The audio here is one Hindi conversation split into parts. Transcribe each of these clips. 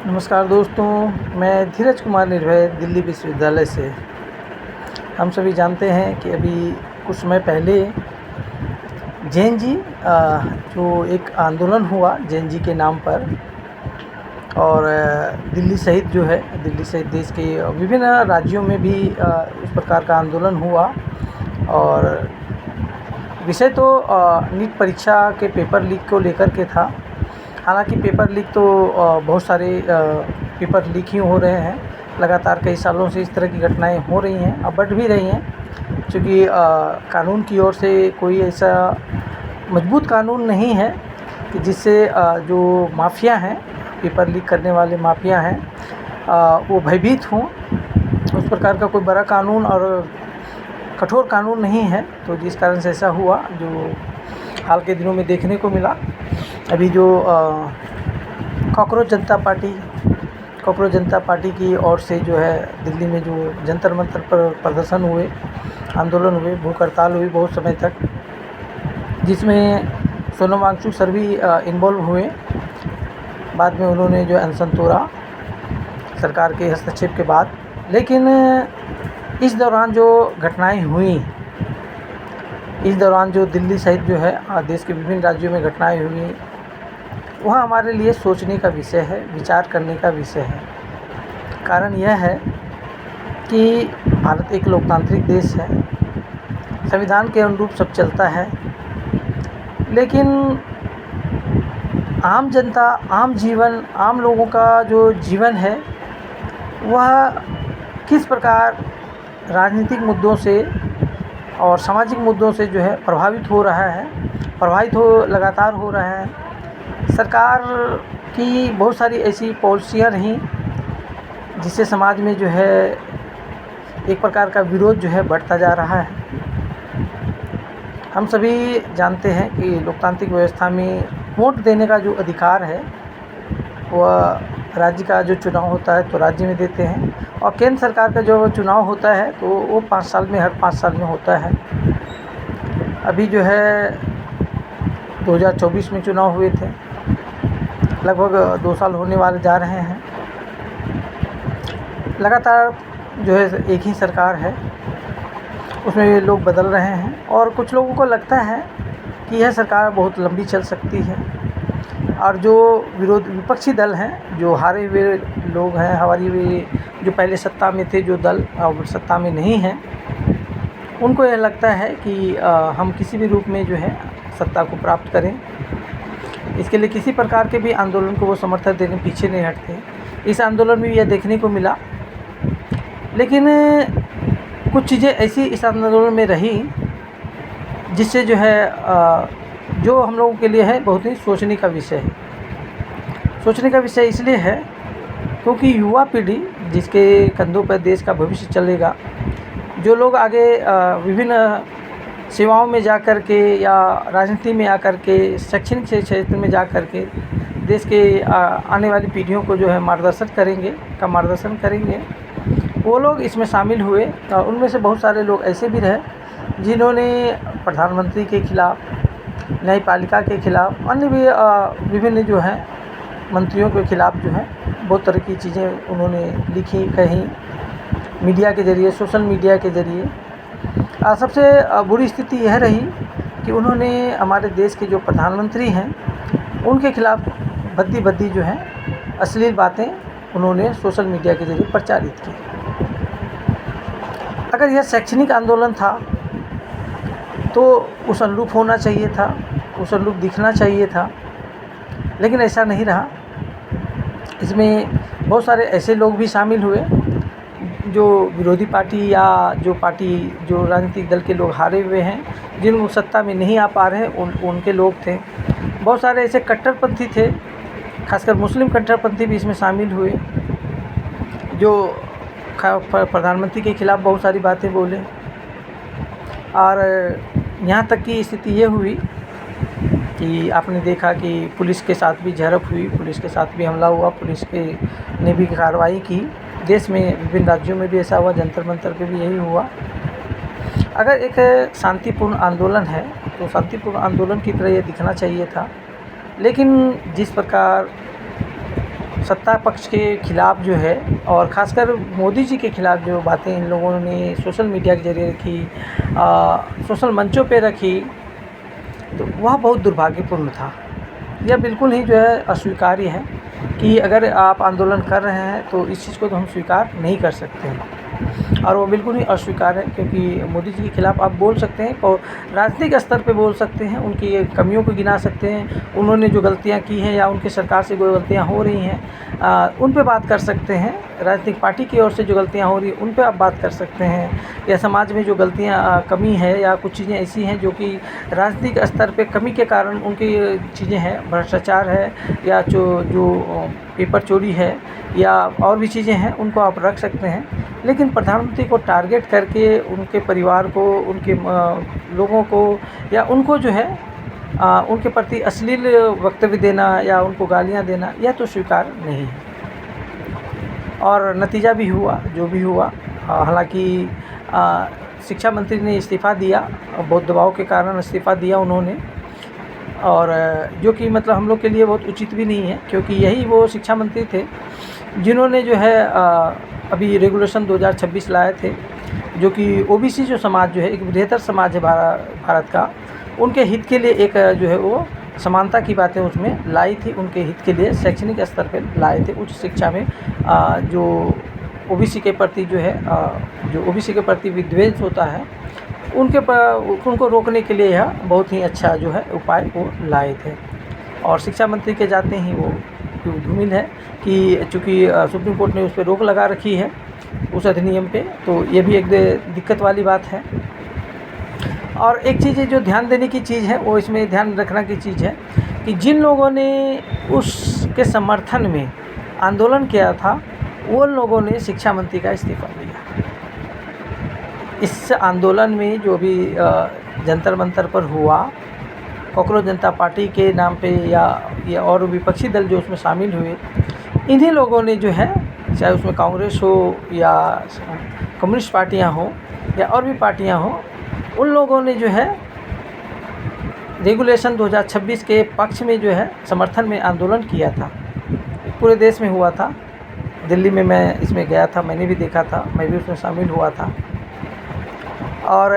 नमस्कार दोस्तों, मैं धीरज कुमार निर्भय दिल्ली विश्वविद्यालय से। हम सभी जानते हैं कि अभी कुछ समय पहले जैन जी जो एक आंदोलन हुआ जैन जी के नाम पर, और दिल्ली सहित देश के विभिन्न राज्यों में भी इस प्रकार का आंदोलन हुआ। और विषय तो नीट परीक्षा के पेपर लीक को लेकर के था। हालांकि पेपर लीक तो बहुत सारे पेपर लीक ही हो रहे हैं। लगातार कई सालों से इस तरह की घटनाएं हो रही हैं, अब बढ़ भी रही हैं, क्योंकि कानून की ओर से कोई ऐसा मजबूत कानून नहीं है कि जिससे जो माफिया हैं, पेपर लीक करने वाले माफिया हैं, वो भयभीत हों। उस प्रकार का कोई बड़ा कानून और कठोर कानून नहीं है, तो जिस कारण से ऐसा हुआ जो हाल के दिनों में देखने को मिला। अभी जो कॉकरोच जनता पार्टी की ओर से जो है दिल्ली में जो जंतर मंतर पर प्रदर्शन हुए, आंदोलन हुए, भूख हड़ताल हुई बहुत समय तक, जिसमें सोनम वांगचुक सर भी इन्वॉल्व हुए। बाद में उन्होंने जो अनशन तोड़ा सरकार के हस्तक्षेप के बाद। लेकिन इस दौरान जो घटनाएं हुई, इस दौरान जो दिल्ली सहित जो है देश के विभिन्न राज्यों में घटनाएं हुई, वह हमारे लिए सोचने का विषय है, विचार करने का विषय है। कारण यह है कि भारत एक लोकतांत्रिक देश है, संविधान के अनुरूप सब चलता है, लेकिन आम जनता, आम जीवन, आम लोगों का जो जीवन है वह किस प्रकार राजनीतिक मुद्दों से और सामाजिक मुद्दों से जो है प्रभावित हो रहा है, लगातार हो रहा है। सरकार की बहुत सारी ऐसी पॉलिसियाँ रहीं जिससे समाज में जो है एक प्रकार का विरोध जो है बढ़ता जा रहा है। हम सभी जानते हैं कि लोकतांत्रिक व्यवस्था में वोट देने का जो अधिकार है वह राज्य का जो चुनाव होता है तो राज्य में देते हैं, और केंद्र सरकार का जो चुनाव होता है तो वो हर 5 साल में होता है। अभी जो है 2024 में चुनाव हुए थे, लगभग 2 साल होने वाले जा रहे हैं। लगातार जो है एक ही सरकार है, उसमें लोग बदल रहे हैं, और कुछ लोगों को लगता है कि यह सरकार बहुत लंबी चल सकती है। और जो विपक्षी दल हैं, जो हारे हुए लोग हैं, हमारी हुए जो पहले सत्ता में थे, जो दल अब सत्ता में नहीं हैं, उनको यह लगता है कि हम किसी भी रूप में जो है सत्ता को प्राप्त करें। इसके लिए किसी प्रकार के भी आंदोलन को वो समर्थन देने पीछे नहीं हटते। इस आंदोलन में यह देखने को मिला। लेकिन कुछ चीज़ें ऐसी इस आंदोलन में रही जिससे जो है जो हम लोगों के लिए है बहुत ही सोचने का विषय है। सोचने का विषय इसलिए है क्योंकि युवा पीढ़ी जिसके कंधों पर देश का भविष्य चलेगा, जो लोग आगे विभिन्न सेवाओं में जा कर के या राजनीति में आकर के, शैक्षणिक क्षेत्र में जा कर के देश के आने वाली पीढ़ियों को जो है मार्गदर्शन करेंगे, वो लोग इसमें शामिल हुए। और उनमें से बहुत सारे लोग ऐसे भी रहे जिन्होंने प्रधानमंत्री के खिलाफ़, न्यायपालिका के खिलाफ़, अन्य भी विभिन्न जो हैं मंत्रियों के खिलाफ़ जो है बहुत तरह की चीज़ें उन्होंने लिखी, कही, मीडिया के ज़रिए, सोशल मीडिया के ज़रिए। सबसे बुरी स्थिति यह रही कि उन्होंने हमारे देश के जो प्रधानमंत्री हैं उनके खिलाफ़ भद्दी जो है अश्लील बातें उन्होंने सोशल मीडिया के ज़रिए प्रचारित की। अगर यह शैक्षणिक आंदोलन था तो उस अनुरूप होना चाहिए था, उस अनुरूप दिखना चाहिए था, लेकिन ऐसा नहीं रहा। इसमें बहुत सारे ऐसे लोग भी शामिल हुए जो विरोधी पार्टी या जो राजनीतिक दल के लोग हारे हुए हैं, जिन सत्ता में नहीं आ पा रहे हैं, उनके लोग थे। बहुत सारे ऐसे कट्टरपंथी थे, खासकर मुस्लिम कट्टरपंथी भी इसमें शामिल हुए, जो प्रधानमंत्री के खिलाफ़ बहुत सारी बातें बोले। और यहाँ तक की स्थिति ये हुई कि आपने देखा कि पुलिस के साथ भी झड़प हुई, पुलिस के साथ भी हमला हुआ, पुलिस ने भी कार्रवाई की। देश में विभिन्न राज्यों में भी ऐसा हुआ, जंतर मंतर पे भी यही हुआ। अगर एक शांतिपूर्ण आंदोलन है तो शांतिपूर्ण आंदोलन की तरह ये दिखना चाहिए था। लेकिन जिस प्रकार सत्ता पक्ष के खिलाफ़ जो है और ख़ासकर मोदी जी के खिलाफ़ जो बातें इन लोगों ने सोशल मीडिया के ज़रिए रखी, सोशल मंचों पे रखी, तो वह बहुत दुर्भाग्यपूर्ण था। यह बिल्कुल ही जो है अस्वीकार्य है कि अगर आप आंदोलन कर रहे हैं तो इस चीज़ को तो हम स्वीकार नहीं कर सकते हैं, और वो बिल्कुल ही अस्वीकार्य है। क्योंकि मोदी जी के खिलाफ़ आप बोल सकते हैं और राजनीतिक स्तर पे बोल सकते हैं, उनकी कमियों को गिना सकते हैं, उन्होंने जो गलतियां की हैं या उनकी सरकार से जो गलतियां हो रही हैं उन पे बात कर सकते हैं। राजनीतिक पार्टी की ओर से जो गलतियां हो रही हैं उन पे आप बात कर सकते हैं, या समाज में जो गलतियां कमी है या कुछ चीज़ें ऐसी हैं जो कि राजनीतिक स्तर पे कमी के कारण उनकी चीज़ें हैं, भ्रष्टाचार है या जो पेपर चोरी है या और भी चीज़ें हैं, उनको आप रख सकते हैं। लेकिन प्रधानमंत्री को टारगेट करके उनके परिवार को, उनके लोगों को या उनको जो है उनके प्रति अश्लील वक्तव्य देना या उनको गालियां देना, यह तो स्वीकार नहीं है। और नतीजा भी हुआ जो भी हुआ। हालांकि शिक्षा मंत्री ने इस्तीफ़ा दिया, बहुत दबाव के कारण इस्तीफ़ा दिया उन्होंने, और जो कि मतलब हम लोग के लिए बहुत उचित भी नहीं है, क्योंकि यही वो शिक्षा मंत्री थे जिन्होंने जो है अभी रेगुलेशन 2026 लाए थे, जो कि ओबीसी जो समाज जो है एक बेहतर समाज है भारत का, उनके हित के लिए एक जो है वो समानता की बातें उसमें लाई थी, उनके हित के लिए शैक्षणिक स्तर पर लाए थे। उच्च शिक्षा में जो ओबीसी के प्रति जो है जो ओबीसी के प्रति विद्वेष होता है उनको रोकने के लिए यह बहुत ही अच्छा जो है उपाय वो लाए थे। और शिक्षा मंत्री के जाते ही वो धूमिल है कि चूँकि सुप्रीम कोर्ट ने उस पर रोक लगा रखी है उस अधिनियम पे, तो ये भी एक दिक्कत वाली बात है। और एक चीज़ जो ध्यान देने की चीज़ है, वो इसमें ध्यान रखना की चीज़ है कि जिन लोगों ने उसके समर्थन में आंदोलन किया था वो लोगों ने शिक्षा मंत्री का इस्तीफ़ा दिया। इस आंदोलन में जो भी जंतर मंतर पर हुआ, कॉकरोच जनता पार्टी के नाम पे या और विपक्षी दल जो उसमें शामिल हुए, इन्हीं लोगों ने जो है, चाहे उसमें कांग्रेस हो या कम्युनिस्ट पार्टियां हो या और भी पार्टियां हो, उन लोगों ने जो है रेगुलेशन 2026 के पक्ष में जो है समर्थन में आंदोलन किया था। पूरे देश में हुआ था, दिल्ली में मैं इसमें गया था, मैंने भी देखा था, मैं भी उसमें शामिल हुआ था। और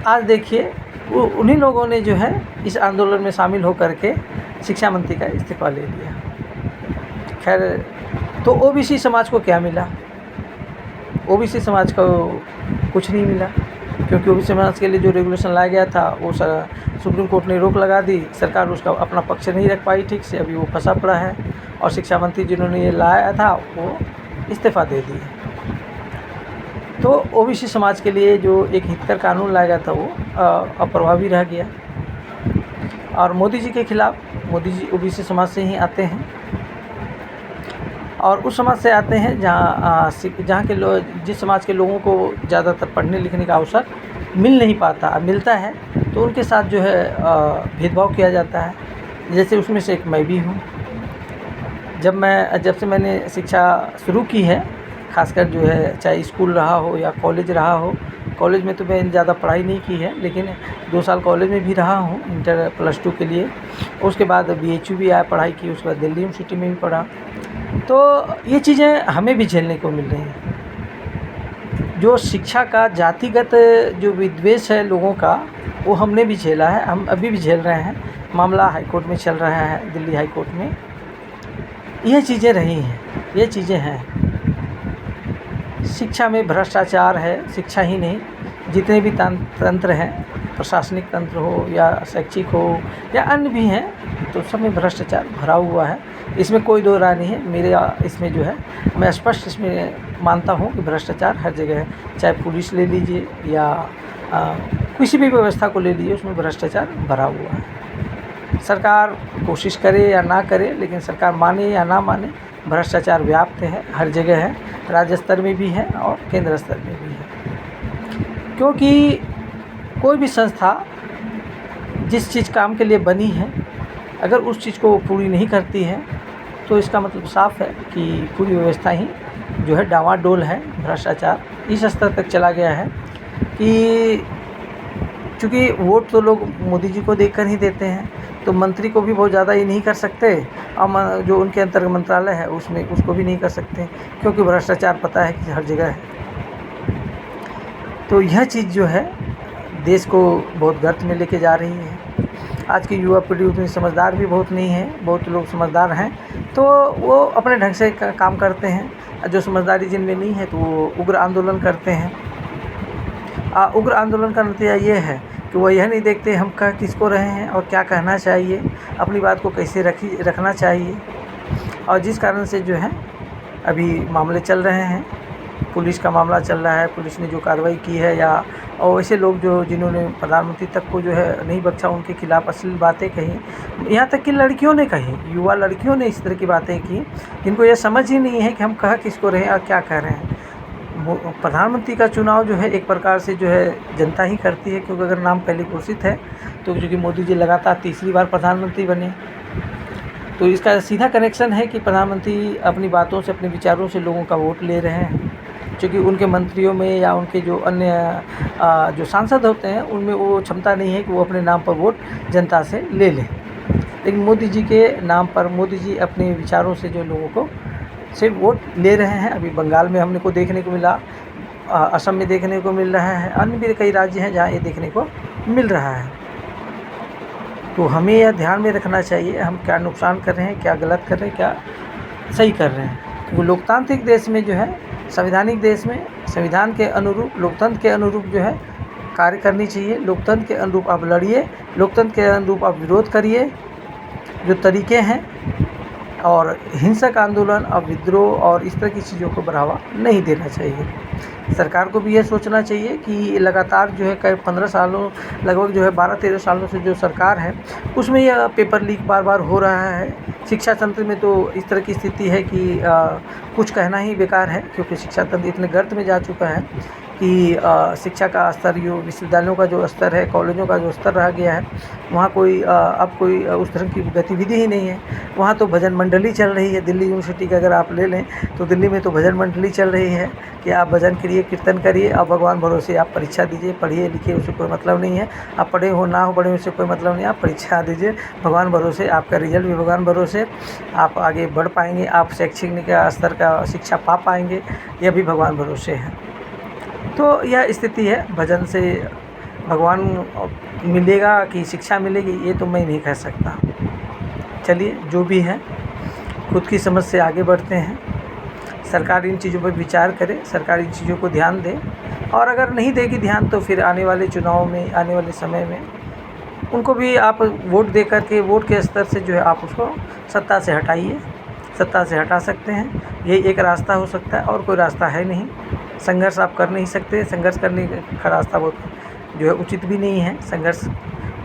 आज देखिए उन्हीं लोगों ने जो है इस आंदोलन में शामिल होकर के शिक्षा मंत्री का इस्तीफ़ा ले लिया। खैर, तो ओबीसी समाज को क्या मिला? ओबीसी समाज को कुछ नहीं मिला, क्योंकि ओबीसी समाज के लिए जो रेगुलेशन लाया गया था वो सुप्रीम कोर्ट ने रोक लगा दी, सरकार उसका अपना पक्ष नहीं रख पाई ठीक से, अभी वो फंसा पड़ा है, और शिक्षा मंत्री जिन्होंने ये लाया था वो इस्तीफ़ा दे दिए। तो ओबीसी समाज के लिए जो एक हितकर कानून लाया गया था वो अप्रभावी रह गया। और मोदी जी के खिलाफ़, मोदी जी ओबीसी समाज से ही आते हैं, और उस समाज से आते हैं जहाँ के लोग, जिस समाज के लोगों को ज़्यादातर पढ़ने लिखने का अवसर मिल नहीं पाता, अब मिलता है तो उनके साथ जो है भेदभाव किया जाता है। जैसे उसमें से एक मैं भी हूँ। जब से मैंने शिक्षा शुरू की है, खासकर जो है चाहे स्कूल रहा हो या कॉलेज रहा हो, कॉलेज में तो मैंने ज़्यादा पढ़ाई नहीं की है, लेकिन 2 साल कॉलेज में भी रहा हूँ इंटर +2 के लिए। उसके बाद BHU भी आया पढ़ाई की, उसके बाद दिल्ली यूनिवर्सिटी में भी पढ़ा। तो ये चीज़ें हमें भी झेलने को मिल रही हैं। जो शिक्षा का जातिगत जो विद्वेष है लोगों का, वो हमने भी झेला है, हम अभी भी झेल रहे हैं। मामला हाई कोर्ट में चल रहा है, दिल्ली हाई कोर्ट में। ये चीज़ें रही हैं, ये चीज़ें हैं। शिक्षा में भ्रष्टाचार है, शिक्षा ही नहीं, जितने भी तंत्र हैं, प्रशासनिक तंत्र हो या शैक्षिक हो या अन्य भी हैं, तो सब में भ्रष्टाचार भरा हुआ है। इसमें कोई दो राय नहीं है। मेरे इसमें जो है, मैं स्पष्ट इसमें मानता हूँ कि भ्रष्टाचार हर जगह है। चाहे पुलिस ले लीजिए या किसी भी व्यवस्था को ले लीजिए, उसमें भ्रष्टाचार भरा हुआ है। सरकार कोशिश करे या ना करे, लेकिन सरकार माने या ना माने, भ्रष्टाचार व्याप्त है, हर जगह है, राज्य स्तर में भी है और केंद्र स्तर में भी है। क्योंकि कोई भी संस्था जिस चीज़ काम के लिए बनी है, अगर उस चीज़ को पूरी नहीं करती है, तो इसका मतलब साफ है कि पूरी व्यवस्था ही जो है डामाडोल है। भ्रष्टाचार इस स्तर तक चला गया है कि चूँकि वोट तो लोग मोदी जी को देकर ही देते हैं, तो मंत्री को भी बहुत ज़्यादा ये नहीं कर सकते और जो उनके अंतर्गत मंत्रालय है उसमें उसको भी नहीं कर सकते, क्योंकि भ्रष्टाचार पता है कि हर जगह है। तो यह चीज़ जो है देश को बहुत गर्त में लेके जा रही है। आज की युवा पीढ़ी उतनी समझदार भी बहुत नहीं है, बहुत लोग समझदार हैं तो वो अपने ढंग से काम करते हैं, जो समझदारी जिनमें नहीं है तो वो उग्र आंदोलन करते हैं। उग्र आंदोलन का नतीजा ये है कि वो यह नहीं देखते हम कह किसको रहे हैं और क्या कहना चाहिए, अपनी बात को कैसे रखना चाहिए। और जिस कारण से जो है अभी मामले चल रहे हैं, पुलिस का मामला चल रहा है, पुलिस ने जो कार्रवाई की है या और ऐसे लोग जो जिन्होंने प्रधानमंत्री तक को जो है नहीं बख्शा, उनके खिलाफ़ अश्लील बातें कही, यहाँ तक कि लड़कियों ने कही, युवा लड़कियों ने इस तरह की बातें की जिनको ये समझ ही नहीं है कि हम कह किसको रहे हैं और क्या कह रहे हैं। प्रधानमंत्री का चुनाव जो है एक प्रकार से जो है जनता ही करती है, क्योंकि अगर नाम पहले घोषित है तो क्योंकि मोदी जी लगातार तीसरी बार प्रधानमंत्री बने, तो इसका सीधा कनेक्शन है कि प्रधानमंत्री अपनी बातों से, अपने विचारों से लोगों का वोट ले रहे हैं। क्योंकि उनके मंत्रियों में या उनके जो अन्य जो सांसद होते हैं उनमें वो क्षमता नहीं है कि वो अपने नाम पर वोट जनता से ले लें, लेकिन मोदी जी के नाम पर मोदी जी अपने विचारों से जो लोगों को से वोट ले रहे हैं। अभी बंगाल में हमने को देखने को मिला, असम में देखने को मिल रहा है, अन्य भी कई राज्य हैं जहाँ ये देखने को मिल रहा है। तो हमें यह ध्यान में रखना चाहिए हम क्या नुकसान कर रहे हैं, क्या गलत कर रहे हैं, क्या सही कर रहे हैं। क्योंकि लोकतांत्रिक देश में जो है, संवैधानिक देश में संविधान के अनुरूप, लोकतंत्र के अनुरूप जो है कार्य करनी चाहिए। लोकतंत्र के अनुरूप आप लड़िए, लोकतंत्र के अनुरूप आप विरोध करिए। जो तरीके हैं और हिंसक आंदोलन और विद्रोह और इस तरह की चीज़ों को बढ़ावा नहीं देना चाहिए। सरकार को भी यह सोचना चाहिए कि लगातार जो है कई 15 सालों, लगभग जो है 12-13 सालों से जो सरकार है उसमें यह पेपर लीक बार बार हो रहा है। शिक्षा तंत्र में तो इस तरह की स्थिति है कि कुछ कहना ही बेकार है, क्योंकि शिक्षा तंत्र इतने गर्त में जा चुका है कि शिक्षा का स्तर, जो विश्वविद्यालयों का जो स्तर है, कॉलेजों का जो स्तर रह गया है, वहाँ कोई अब कोई उस तरह की गतिविधि ही नहीं है। वहाँ तो भजन मंडली चल रही है। दिल्ली यूनिवर्सिटी का अगर आप ले लें तो दिल्ली में तो भजन मंडली चल रही है कि आप भजन करिए, कीर्तन करिए और भगवान भरोसे आप परीक्षा दीजिए, पढ़िए लिखिए, उससे कोई मतलब नहीं है। आप पढ़े हो ना हो पढ़े उससे कोई मतलब नहीं, आप परीक्षा दीजिए, भगवान भरोसे आपका रिजल्ट भी भगवान भरोसे, आप आगे बढ़ पाएंगे, आप शैक्षणिक स्तर का शिक्षा पा पाएंगे, यह भी भगवान भरोसे है। तो यह स्थिति है। भजन से भगवान मिलेगा कि शिक्षा मिलेगी, ये तो मैं नहीं कह सकता। चलिए, जो भी है खुद की समझ से आगे बढ़ते हैं। सरकार इन चीज़ों पर विचार करे, सरकार इन चीज़ों को ध्यान दे, और अगर नहीं देगी ध्यान तो फिर आने वाले चुनाव में, आने वाले समय में उनको भी आप वोट दे करके, वोट के स्तर से जो है आप उसको सत्ता से हटाइए। सत्ता से हटा सकते हैं, यही एक रास्ता हो सकता है, और कोई रास्ता है नहीं। संघर्ष आप कर नहीं सकते, संघर्ष करने का रास्ता बहुत जो है उचित भी नहीं है, संघर्ष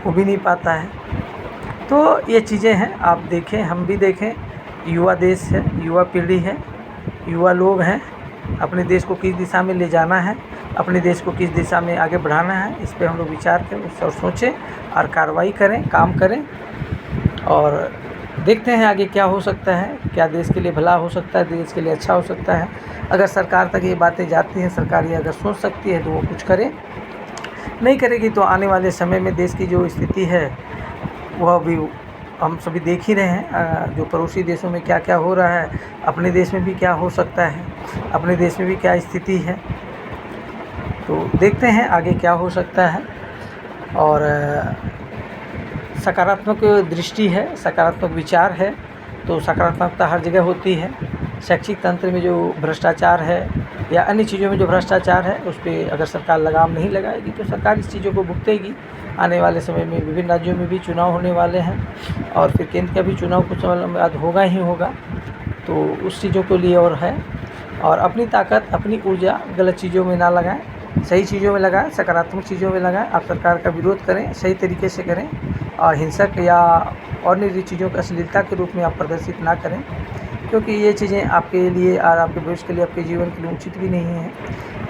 हो भी नहीं पाता है। तो ये चीज़ें हैं, आप देखें, हम भी देखें। युवा देश है, युवा पीढ़ी है, युवा लोग हैं। अपने देश को किस दिशा में ले जाना है, अपने देश को किस दिशा में आगे बढ़ाना है, इस पर हम लोग विचार करें और सोचें और कार्रवाई करें, काम करें, और देखते हैं आगे क्या हो सकता है, क्या देश के लिए भला हो सकता है, देश के लिए अच्छा हो सकता है। अगर सरकार तक ये बातें जाती हैं, सरकार ये अगर सोच सकती है तो वो कुछ करे, नहीं करेगी तो आने वाले समय में देश की जो स्थिति है वह भी हम सभी देख ही रहे हैं। जो पड़ोसी देशों में क्या क्या हो रहा है, अपने देश में भी क्या हो सकता है, अपने देश में भी क्या स्थिति है। तो देखते हैं आगे क्या हो सकता है। और सकारात्मक दृष्टि है, सकारात्मक विचार है, तो सकारात्मकता हर जगह होती है। शैक्षिक तंत्र में जो भ्रष्टाचार है या अन्य चीज़ों में जो भ्रष्टाचार है, उस पर अगर सरकार लगाम नहीं लगाएगी तो सरकार इस चीज़ों को भुगतेगी। आने वाले समय में विभिन्न राज्यों में भी चुनाव होने वाले हैं, और फिर केंद्र का भी चुनाव कुछ समय बाद होगा ही होगा। तो उस चीज़ों के लिए और है, और अपनी ताकत, अपनी ऊर्जा गलत चीज़ों में ना लगाएं, सही चीज़ों में लगाएं, सकारात्मक चीज़ों में लगाएं। आप सरकार का विरोध करें, सही तरीके से करें, और हिंसक या अन्य चीज़ों का अश्लीलता के रूप में आप प्रदर्शित ना करें, क्योंकि ये चीज़ें आपके लिए और आपके भविष्य के लिए, आपके जीवन के लिए उचित भी नहीं है।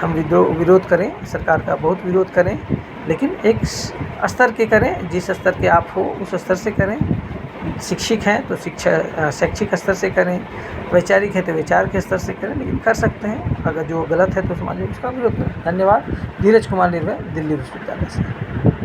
हम विरोध करें, सरकार का बहुत विरोध करें, लेकिन एक स्तर के करें, जिस स्तर के आप हो उस स्तर से करें। शिक्षित हैं तो शैक्षिक स्तर से करें, वैचारिक है तो विचार के स्तर से करें, लेकिन कर सकते हैं। अगर जो गलत है तो समाज में उसका विरोध करें। धन्यवाद। धीरज कुमार निर्भय, दिल्ली विश्वविद्यालय से।